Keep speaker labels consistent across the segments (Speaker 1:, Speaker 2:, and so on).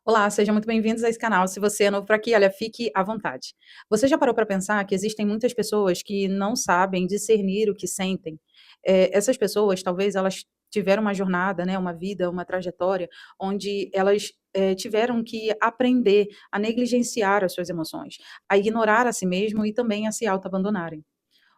Speaker 1: Olá, sejam muito bem-vindos a esse canal. Se você é novo por aqui, olha, fique à vontade. Você já parou para pensar que existem muitas pessoas que não sabem discernir o que sentem? Essas pessoas, talvez elas tiveram uma jornada, né, uma vida, uma trajetória, onde elas tiveram que aprender a negligenciar as suas emoções, a ignorar a si mesmo e também a se auto-abandonarem.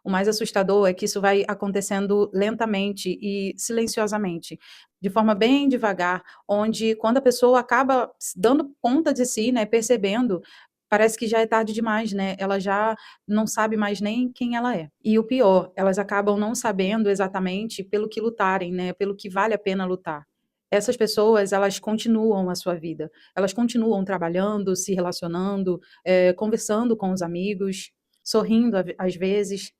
Speaker 1: O mais assustador é que isso vai acontecendo lentamente e silenciosamente, de forma bem devagar, onde quando a pessoa acaba dando conta de si, né, percebendo, parece que já é tarde demais, né? Ela já não sabe mais nem quem ela é. E o pior, elas acabam não sabendo exatamente pelo que lutarem, né? Pelo que vale a pena lutar. Essas pessoas, elas continuam a sua vida, elas continuam trabalhando, se relacionando, conversando com os amigos, sorrindo às vezes,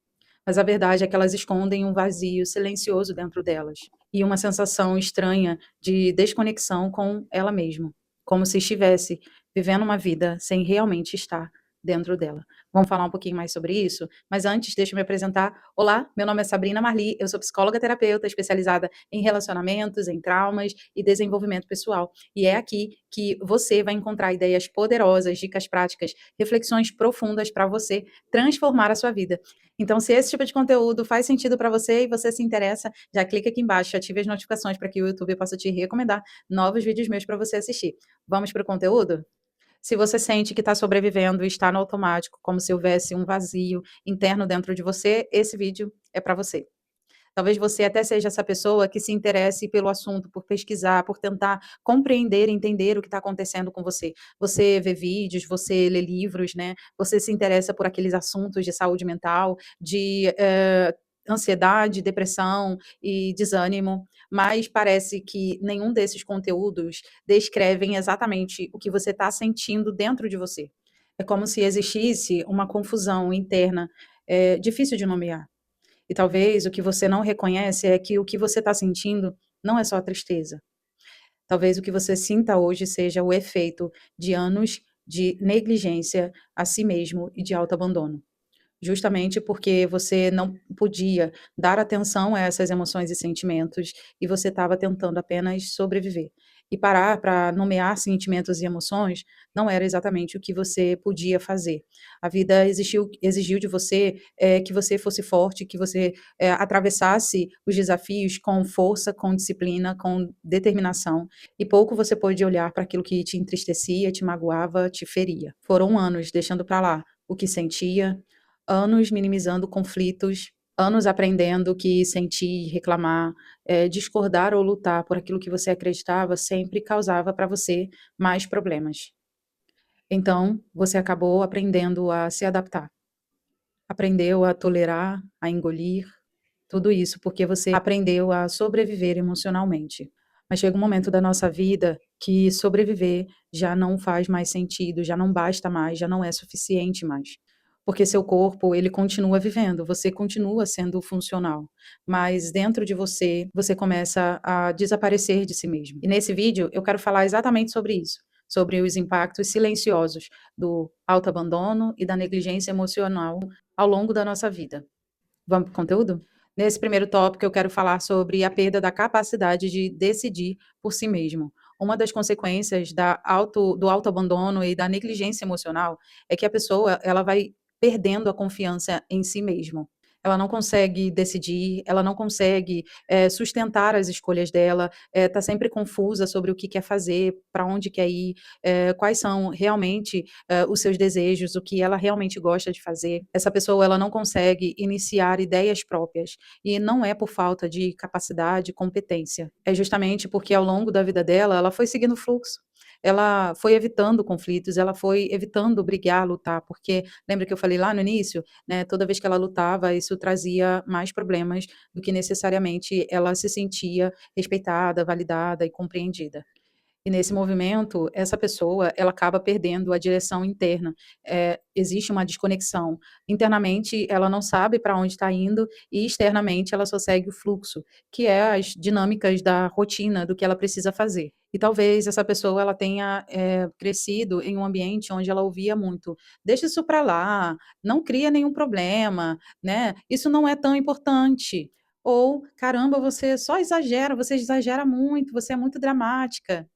Speaker 1: mas a verdade é que elas escondem um vazio silencioso dentro delas e uma sensação estranha de desconexão com ela mesma, como se estivesse vivendo uma vida sem realmente estar dentro dela. Vamos falar um pouquinho mais sobre isso? Mas antes, deixa eu me apresentar. Olá, meu nome é Sabrina Marli, eu sou psicóloga terapeuta especializada em relacionamentos, em traumas e desenvolvimento pessoal. E é aqui que você vai encontrar ideias poderosas, dicas práticas, reflexões profundas para você transformar a sua vida. Então, se esse tipo de conteúdo faz sentido para você e você se interessa, já clica aqui embaixo, ative as notificações para que o YouTube possa te recomendar novos vídeos meus para você assistir. Vamos para o conteúdo? Se você sente que está sobrevivendo e está no automático, como se houvesse um vazio interno dentro de você, esse vídeo é para você. Talvez você até seja essa pessoa que se interesse pelo assunto, por pesquisar, por tentar compreender, entender o que está acontecendo com você. Você vê vídeos, você lê livros, né? Você se interessa por aqueles assuntos de saúde mental, de ansiedade, depressão e desânimo, mas parece que nenhum desses conteúdos descrevem exatamente o que você está sentindo dentro de você. É como se existisse uma confusão interna, difícil de nomear. E talvez o que você não reconhece é que o que você está sentindo não é só tristeza. Talvez o que você sinta hoje seja o efeito de anos de negligência a si mesmo e de autoabandono. Justamente porque você não podia dar atenção a essas emoções e sentimentos e você estava tentando apenas sobreviver. E parar para nomear sentimentos e emoções não era exatamente o que você podia fazer. A vida exigiu de você que você fosse forte, que você atravessasse os desafios com força, com disciplina, com determinação. E pouco você pôde olhar para aquilo que te entristecia, te magoava, te feria. Foram anos deixando para lá o que sentia, anos minimizando conflitos, anos aprendendo que sentir, reclamar, discordar ou lutar por aquilo que você acreditava sempre causava para você mais problemas. Então, você acabou aprendendo a se adaptar, aprendeu a tolerar, a engolir, tudo isso porque você aprendeu a sobreviver emocionalmente. Mas chega um momento da nossa vida que sobreviver já não faz mais sentido, já não basta mais, já não é suficiente mais. Porque seu corpo, ele continua vivendo, você continua sendo funcional, mas dentro de você, você começa a desaparecer de si mesmo. E nesse vídeo eu quero falar exatamente sobre isso, sobre os impactos silenciosos do autoabandono e da negligência emocional ao longo da nossa vida. Vamos para o conteúdo? Nesse primeiro tópico, eu quero falar sobre a perda da capacidade de decidir por si mesmo. Uma das consequências do autoabandono e da negligência emocional é que a pessoa ela vai perdendo a confiança em si mesma. Ela não consegue decidir, ela não consegue sustentar as escolhas dela, está sempre confusa sobre o que quer fazer, para onde quer ir, quais são realmente os seus desejos, o que ela realmente gosta de fazer. Essa pessoa ela não consegue iniciar ideias próprias e não é por falta de capacidade, competência. É justamente porque ao longo da vida dela, ela foi seguindo o fluxo. Ela foi evitando conflitos, ela foi evitando brigar, lutar, porque lembra que eu falei lá no início, né? Toda vez que ela lutava, isso trazia mais problemas do que necessariamente ela se sentia respeitada, validada e compreendida. E nesse movimento, essa pessoa, ela acaba perdendo a direção interna. Existe uma desconexão. Internamente, ela não sabe para onde está indo e externamente ela só segue o fluxo, que é as dinâmicas da rotina, do que ela precisa fazer. E talvez essa pessoa ela tenha crescido em um ambiente onde ela ouvia muito: deixa isso para lá, não cria nenhum problema, né? Isso não é tão importante. Ou, caramba, você só exagera, você exagera muito, você é muito dramática.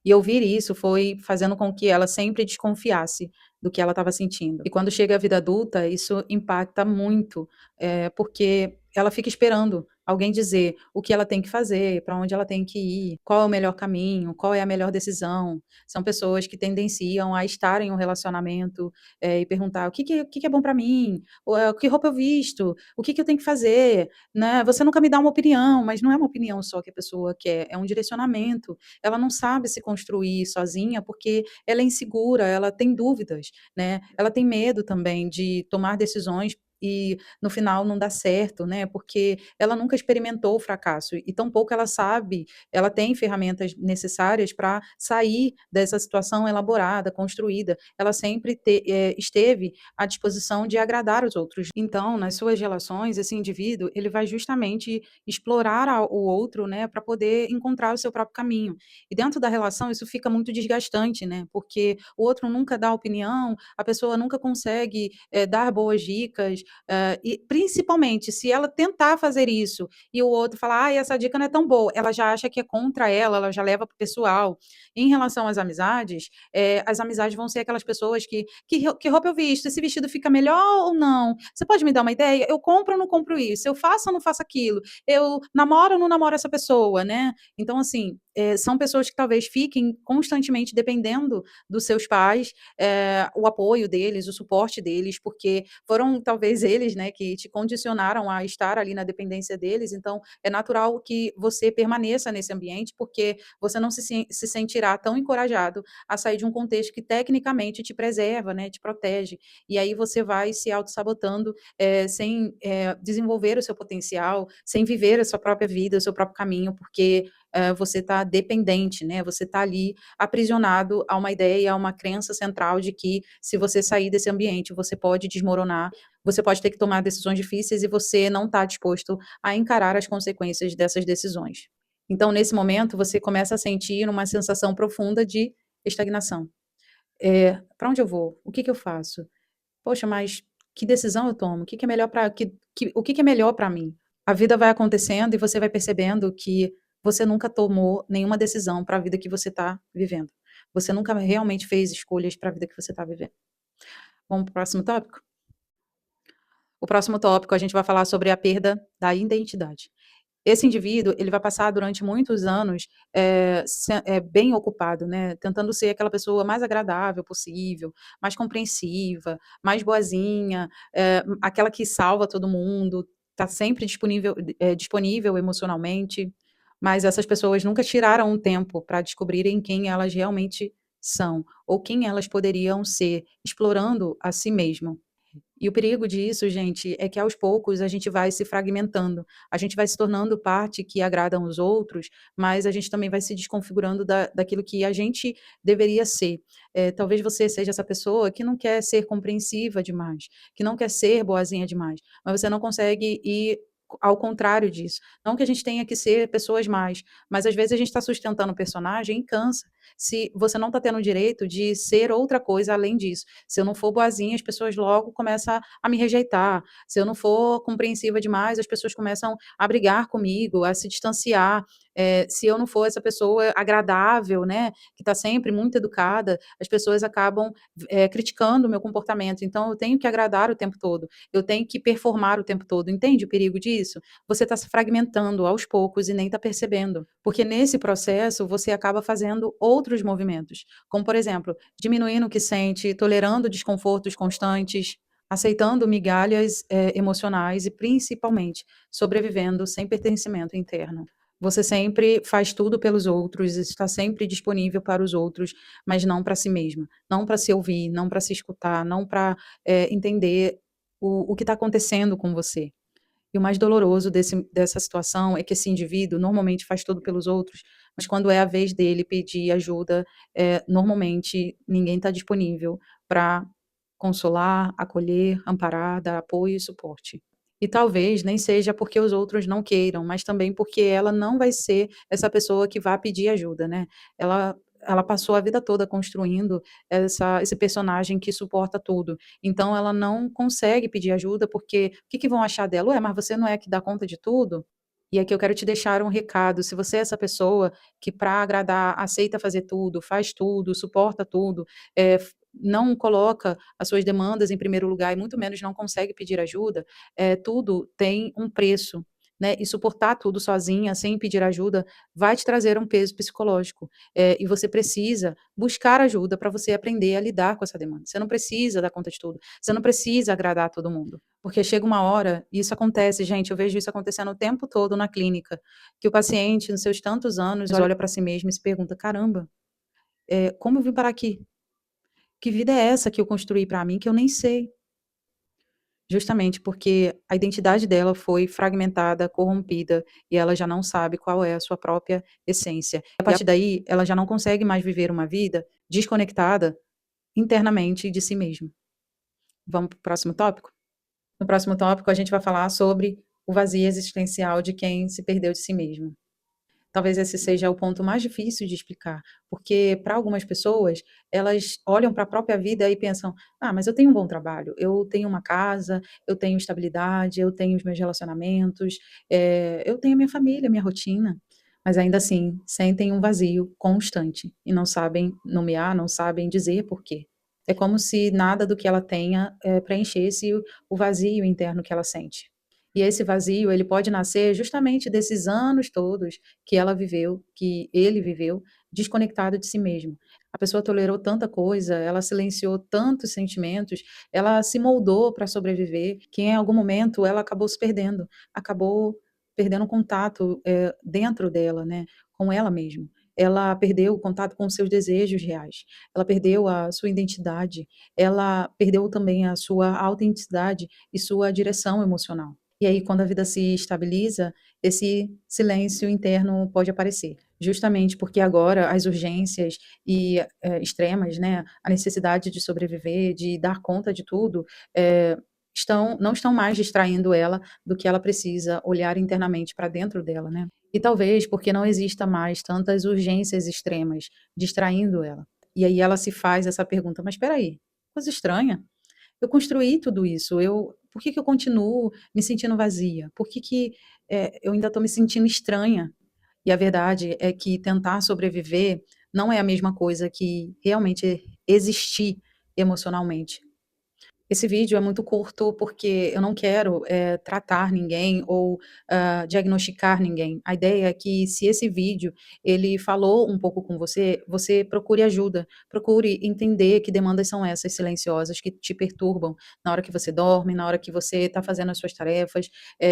Speaker 1: E ouvir isso foi fazendo com que ela sempre desconfiasse do que ela estava sentindo. E quando chega a vida adulta, isso impacta muito, porque ela fica esperando alguém dizer o que ela tem que fazer, para onde ela tem que ir, qual é o melhor caminho, qual é a melhor decisão. São pessoas que tendenciam a estar em um relacionamento, e perguntar: "O que que é bom para mim? Ou, que roupa eu visto? O que que eu tenho que fazer?", né. "Você nunca me dá uma opinião", mas não é uma opinião só que a pessoa quer, é um direcionamento. Ela não sabe se construir sozinha, porque ela é insegura, ela tem dúvidas, né, ela tem medo também de tomar decisões e no final não dar certo, né, porque ela nunca experimentou o fracasso e tampouco ela sabe, ela tem ferramentas necessárias para sair dessa situação elaborada, construída. Ela sempre esteve à disposição de agradar os outros. Então, nas suas relações, esse indivíduo, ele vai justamente explorar o outro, né, para poder encontrar o seu próprio caminho. E dentro da relação isso fica muito desgastante, né, porque o outro nunca dá opinião, a pessoa nunca consegue, dar boas dicas, e principalmente se ela tentar fazer isso e o outro falar: "Ai, essa dica não é tão boa", ela já acha que é contra ela, ela já leva para o pessoal. Em relação às amizades, as amizades vão ser aquelas pessoas que roupa eu visto? Esse vestido fica melhor ou não? Você pode me dar uma ideia? Eu compro ou não compro isso? Eu faço ou não faço aquilo? Eu namoro ou não namoro essa pessoa, né? Então, assim, são pessoas que talvez fiquem constantemente dependendo dos seus pais, o apoio deles, o suporte deles, porque foram talvez eles, né, que te condicionaram a estar ali na dependência deles, então é natural que você permaneça nesse ambiente, porque você não se sentirá tão encorajado a sair de um contexto que tecnicamente te preserva, né, te protege, e aí você vai se autossabotando, sem, desenvolver o seu potencial, sem viver a sua própria vida, o seu próprio caminho, porque, você está dependente, né, você está ali aprisionado a uma ideia, a uma crença central de que se você sair desse ambiente, você pode desmoronar, você pode ter que tomar decisões difíceis e você não está disposto a encarar as consequências dessas decisões. Então, nesse momento, você começa a sentir uma sensação profunda de estagnação. "Pra onde eu vou? O que que eu faço? Poxa, mas que decisão eu tomo? O que que é melhor para o que que é melhor para mim?". A vida vai acontecendo e você vai percebendo que você nunca tomou nenhuma decisão para a vida que você está vivendo. Você nunca realmente fez escolhas para a vida que você está vivendo. Vamos para o próximo tópico? O próximo tópico a gente vai falar sobre a perda da identidade. Esse indivíduo, ele vai passar durante muitos anos, bem ocupado, né, tentando ser aquela pessoa mais agradável possível, mais compreensiva, mais boazinha, aquela que salva todo mundo, está sempre disponível emocionalmente, mas essas pessoas nunca tiraram um tempo para descobrirem quem elas realmente são, ou quem elas poderiam ser, explorando a si mesmo. E o perigo disso, gente, é que aos poucos a gente vai se fragmentando, a gente vai se tornando parte que agradam os outros, mas a gente também vai se desconfigurando daquilo que a gente deveria ser. Talvez você seja essa pessoa que não quer ser compreensiva demais, que não quer ser boazinha demais, mas você não consegue ir ao contrário disso. Não que a gente tenha que ser pessoas más, mas às vezes a gente está sustentando o personagem e cansa. Se você não está tendo o direito de ser outra coisa além disso. Se eu não for boazinha, as pessoas logo começam a me rejeitar. Se eu não for compreensiva demais, as pessoas começam a brigar comigo, a se distanciar. Se eu não for essa pessoa agradável, né, que está sempre muito educada, as pessoas acabam, criticando o meu comportamento. Então eu tenho que agradar o tempo todo, eu tenho que performar o tempo todo. Entende o perigo disso? Você está se fragmentando aos poucos e nem está percebendo. Porque nesse processo você acaba fazendo outros movimentos, como por exemplo, diminuindo o que sente, tolerando desconfortos constantes, aceitando migalhas, emocionais e principalmente sobrevivendo sem pertencimento interno. Você sempre faz tudo pelos outros, está sempre disponível para os outros, mas não para si mesma, não para se ouvir, não para se escutar, não para, entender o que está acontecendo com você. E o mais doloroso dessa situação é que esse indivíduo normalmente faz tudo pelos outros, mas quando é a vez dele pedir ajuda, normalmente ninguém está disponível para consolar, acolher, amparar, dar apoio e suporte. E talvez nem seja porque os outros não queiram, mas também porque ela não vai ser essa pessoa que vá pedir ajuda, né. Ela passou a vida toda construindo esse personagem que suporta tudo, então ela não consegue pedir ajuda, porque o que que vão achar dela? "Ué, mas você não é a que dá conta de tudo?". E aqui eu quero te deixar um recado: se você é essa pessoa que, para agradar, aceita fazer tudo, faz tudo, suporta tudo, não coloca as suas demandas em primeiro lugar e muito menos não consegue pedir ajuda, tudo tem um preço, né? E suportar tudo sozinha, sem pedir ajuda, vai te trazer um peso psicológico. E você precisa buscar ajuda para você aprender a lidar com essa demanda. Você não precisa dar conta de tudo. Você não precisa agradar todo mundo. Porque chega uma hora, e isso acontece, gente, eu vejo isso acontecendo o tempo todo na clínica, que o paciente, nos seus tantos anos, olha para si mesmo e se pergunta: caramba, como eu vim parar aqui? Que vida é essa que eu construí para mim que eu nem sei? Justamente porque a identidade dela foi fragmentada, corrompida, e ela já não sabe qual é a sua própria essência. A partir daí, ela já não consegue mais viver uma vida desconectada internamente de si mesma. Vamos para o próximo tópico? No próximo tópico, a gente vai falar sobre o vazio existencial de quem se perdeu de si mesmo. Talvez esse seja o ponto mais difícil de explicar, porque para algumas pessoas, elas olham para a própria vida e pensam: ah, mas eu tenho um bom trabalho, eu tenho uma casa, eu tenho estabilidade, eu tenho os meus relacionamentos, eu tenho a minha família, a minha rotina. Mas ainda assim, sentem um vazio constante e não sabem nomear, não sabem dizer por quê. É como se nada do que ela tenha preenchesse o vazio interno que ela sente. E esse vazio, ele pode nascer justamente desses anos todos que ela viveu, que ele viveu, desconectado de si mesmo. A pessoa tolerou tanta coisa, ela silenciou tantos sentimentos, ela se moldou para sobreviver, que em algum momento ela acabou perdendo contato dentro dela, né, com ela mesma. Ela perdeu o contato com os seus desejos reais, ela perdeu a sua identidade, ela perdeu também a sua autenticidade e sua direção emocional. E aí, quando a vida se estabiliza, esse silêncio interno pode aparecer, justamente porque agora as urgências e extremas, né, a necessidade de sobreviver, de dar conta de tudo, não estão mais distraindo ela do que ela precisa olhar internamente para dentro dela, né? E talvez porque não exista mais tantas urgências extremas distraindo ela. E aí ela se faz essa pergunta: mas espera aí, coisa estranha. Eu construí tudo isso, por que que eu continuo me sentindo vazia? Por que que, eu ainda estou me sentindo estranha? E a verdade é que tentar sobreviver não é a mesma coisa que realmente existir emocionalmente. Esse vídeo é muito curto, porque eu não quero, tratar ninguém ou, diagnosticar ninguém. A ideia é que se esse vídeo, ele falou um pouco com você, você procure ajuda, procure entender que demandas são essas silenciosas que te perturbam na hora que você dorme, na hora que você está fazendo as suas tarefas,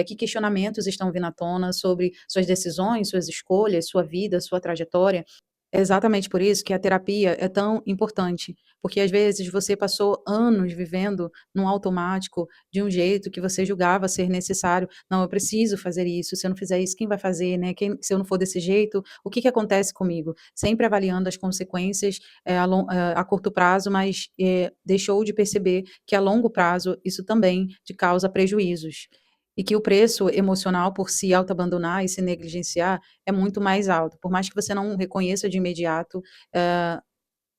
Speaker 1: que questionamentos estão vindo à tona sobre suas decisões, suas escolhas, sua vida, sua trajetória. É exatamente por isso que a terapia é tão importante, porque às vezes você passou anos vivendo num automático, de um jeito que você julgava ser necessário. Não, eu preciso fazer isso. Se eu não fizer isso, quem vai fazer, né? Se eu não for desse jeito, o que que acontece comigo? Sempre avaliando as consequências a curto prazo, mas deixou de perceber que a longo prazo isso também te causa prejuízos. E que o preço emocional por se autoabandonar e se negligenciar é muito mais alto. Por mais que você não reconheça de imediato, eh,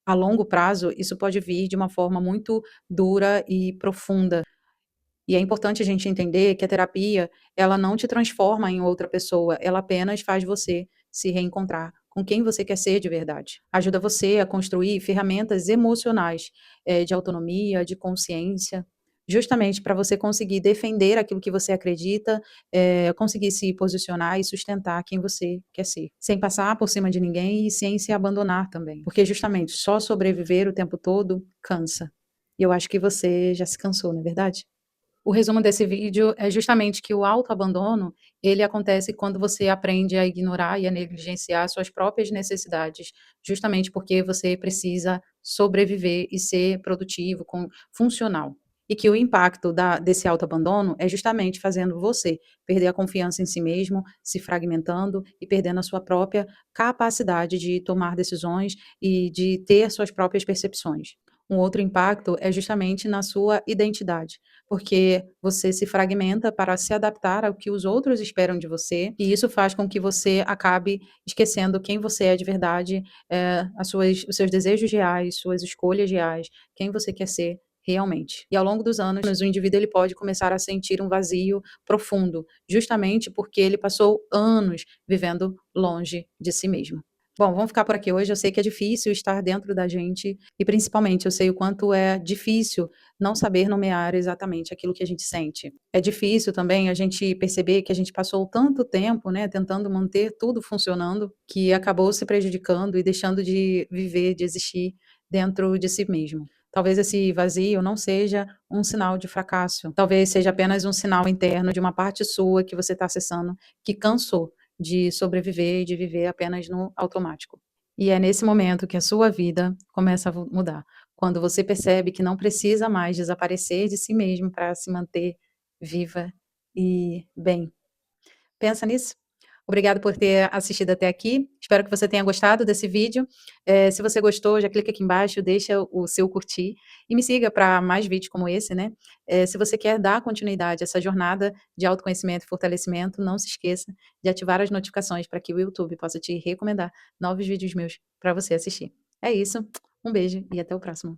Speaker 1: a longo prazo, isso pode vir de uma forma muito dura e profunda. E é importante a gente entender que a terapia, ela não te transforma em outra pessoa, ela apenas faz você se reencontrar com quem você quer ser de verdade. Ajuda você a construir ferramentas emocionais, de autonomia, de consciência, justamente para você conseguir defender aquilo que você acredita, conseguir se posicionar e sustentar quem você quer ser, sem passar por cima de ninguém e sem se abandonar também. Porque justamente só sobreviver o tempo todo cansa. E eu acho que você já se cansou, não é verdade? O resumo desse vídeo é justamente que o autoabandono, ele acontece quando você aprende a ignorar e a negligenciar suas próprias necessidades, justamente porque você precisa sobreviver e ser produtivo, funcional. E que o impacto desse autoabandono é justamente fazendo você perder a confiança em si mesmo, se fragmentando e perdendo a sua própria capacidade de tomar decisões e de ter suas próprias percepções. Um outro impacto é justamente na sua identidade, porque você se fragmenta para se adaptar ao que os outros esperam de você, e isso faz com que você acabe esquecendo quem você é de verdade, os seus desejos reais, suas escolhas reais, quem você quer ser realmente. E ao longo dos anos, o indivíduo ele pode começar a sentir um vazio profundo, justamente porque ele passou anos vivendo longe de si mesmo. Bom, vamos ficar por aqui hoje. Eu sei que é difícil estar dentro da gente e, principalmente, eu sei o quanto é difícil não saber nomear exatamente aquilo que a gente sente. É difícil também a gente perceber que a gente passou tanto tempo, né, tentando manter tudo funcionando, que acabou se prejudicando e deixando de viver, de existir dentro de si mesmo. Talvez esse vazio não seja um sinal de fracasso, talvez seja apenas um sinal interno de uma parte sua que você está acessando, que cansou de sobreviver e de viver apenas no automático. E é nesse momento que a sua vida começa a mudar. Quando você percebe que não precisa mais desaparecer de si mesmo para se manter viva e bem. Pensa nisso. Obrigado por ter assistido até aqui. Espero que você tenha gostado desse vídeo. Se você gostou, já clica aqui embaixo, deixa o seu curtir e me siga para mais vídeos como esse, né? Se você quer dar continuidade a essa jornada de autoconhecimento e fortalecimento, não se esqueça de ativar as notificações para que o YouTube possa te recomendar novos vídeos meus para você assistir. É isso. Um beijo e até o próximo.